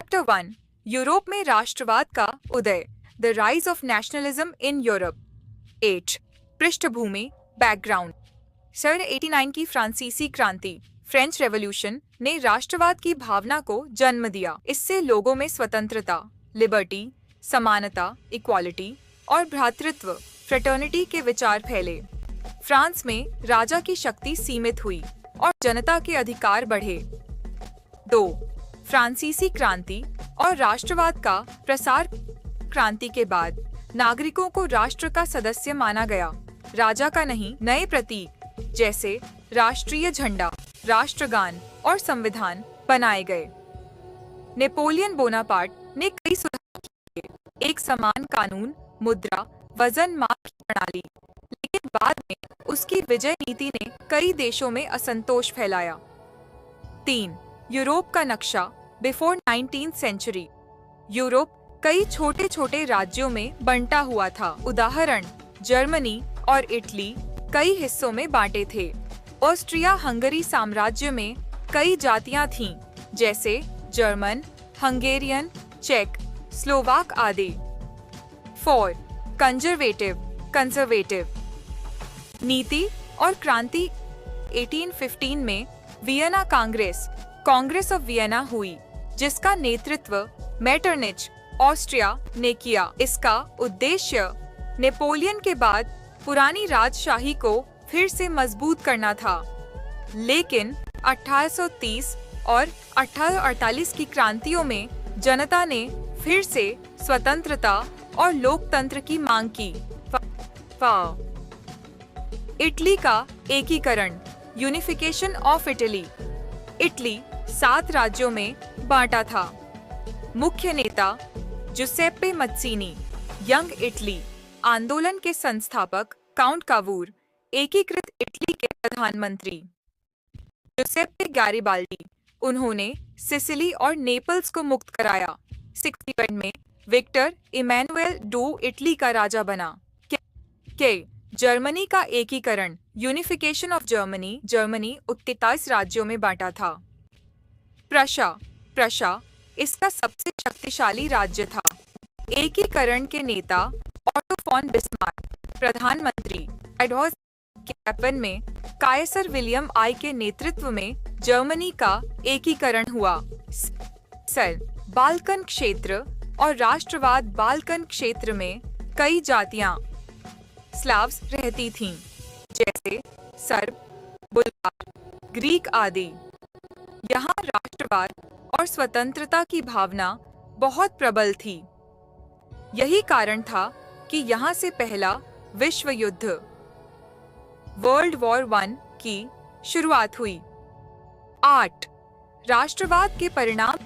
Chapter 1 Europe में राष्ट्रवाद का उदय, the rise of nationalism in Europe. 8 पृष्ठभूमि, बैकग्राउंड। सन 89 की फ्रांसीसी क्रांति, फ्रेंच रेवोल्यूशन ने राष्ट्रवाद की भावना को जन्म दिया। इससे लोगों में स्वतंत्रता, लिबर्टी, समानता, इक्वालिटी और भ्रातृत्व, फ्रेटर्निटी के विचार फैले। फ्रांस में राजा की शक्ति सीमित हुई और जनता के अधिकार बढ़े। 2 फ्रांसीसी क्रांति और राष्ट्रवाद का प्रसार। क्रांति के बाद नागरिकों को राष्ट्र का सदस्य माना गया, राजा का नहीं। नए प्रतीक जैसे राष्ट्रीय झंडा, राष्ट्रगान और संविधान बनाए गए। नेपोलियन बोनापार्ट ने कई सुधार किए, एक समान कानून, मुद्रा, वजन माप की प्रणाली। लेकिन बाद में उसकी विजय नीति ने कई देशों में असंतोष फैलाया। 3 यूरोप का नक्शा, बिफोर 19th सेंचुरी। यूरोप कई छोटे छोटे राज्यों में बंटा हुआ था। उदाहरण, जर्मनी और इटली कई हिस्सों में बांटे थे। ऑस्ट्रिया हंगरी साम्राज्य में कई जातियां थीं, जैसे जर्मन, हंगेरियन, चेक, स्लोवाक आदि। 4 कंजर्वेटिव नीति और क्रांति। 1815 में वियना कांग्रेस ऑफ वियना हुई, जिसका नेतृत्व मेटरनिच, ऑस्ट्रिया ने किया। इसका उद्देश्य नेपोलियन के बाद पुरानी राजशाही को फिर से मजबूत करना था। लेकिन 1830 और 1848 की क्रांतियों में जनता ने फिर से स्वतंत्रता और लोकतंत्र की मांग की। इटली का एकीकरण, यूनिफिकेशन ऑफ इटली। इटली 7 राज्यों में बांटा था। मुख्य नेता जुसेप्पे मत्सीनी, यंग इटली आंदोलन के संस्थापक। काउंट कावूर, एकीकृत इटली के प्रधानमंत्री। जुसेप्पे गैरिबाल्डी, उन्होंने सिसिली और नेपल्स को मुक्त कराया। 61 में विक्टर इमैनुएल डू इटली का राजा बना। जर्मनी का एकीकरण, यूनिफिकेशन ऑफ जर्मनी। जर्मनी 29 राज्यों में बांटा था। प्रशा इसका सबसे शक्तिशाली राज्य था। एकीकरण के नेता ऑटो फॉन बिस्मार्क, प्रधानमंत्री। एडॉस कैपन में कायसर विलियम आई के नेतृत्व में जर्मनी का एकीकरण हुआ। बाल्कन क्षेत्र और राष्ट्रवाद। बाल्कन क्षेत्र में कई जातियां स्लाव्स रहती थीं, जैसे सर्ब, बुल्गार, ग्रीक आदि। यहाँ राष्ट्रवाद और स्वतंत्रता की भावना बहुत प्रबल थी। यही कारण था कि यहाँ से पहला विश्व युद्ध, वर्ल्ड वॉर 1 की शुरुआत हुई। 8 राष्ट्रवाद के परिणाम।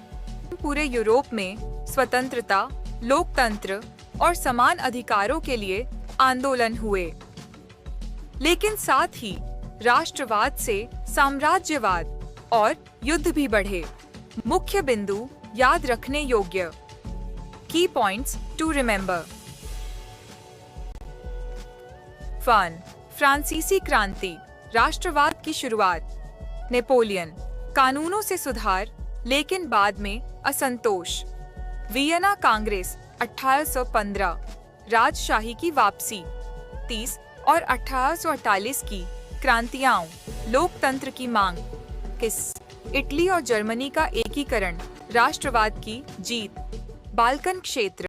पूरे यूरोप में स्वतंत्रता, लोकतंत्र और समान अधिकारों के लिए आंदोलन हुए। लेकिन साथ ही राष्ट्रवाद से साम्राज्यवाद और युद्ध भी बढ़े। मुख्य बिंदु याद रखने योग्य। की पॉइंट्स टू रिमेंबर। 1 फ्रांसीसी क्रांति, राष्ट्रवाद की शुरुआत। नेपोलियन, कानूनों से सुधार लेकिन बाद में असंतोष। वियना कांग्रेस 1815, राजशाही की वापसी। 30 और 1848 की क्रांतियां, लोकतंत्र की मांग। इटली और जर्मनी का एकीकरण, राष्ट्रवाद की जीत। बाल्कन क्षेत्र।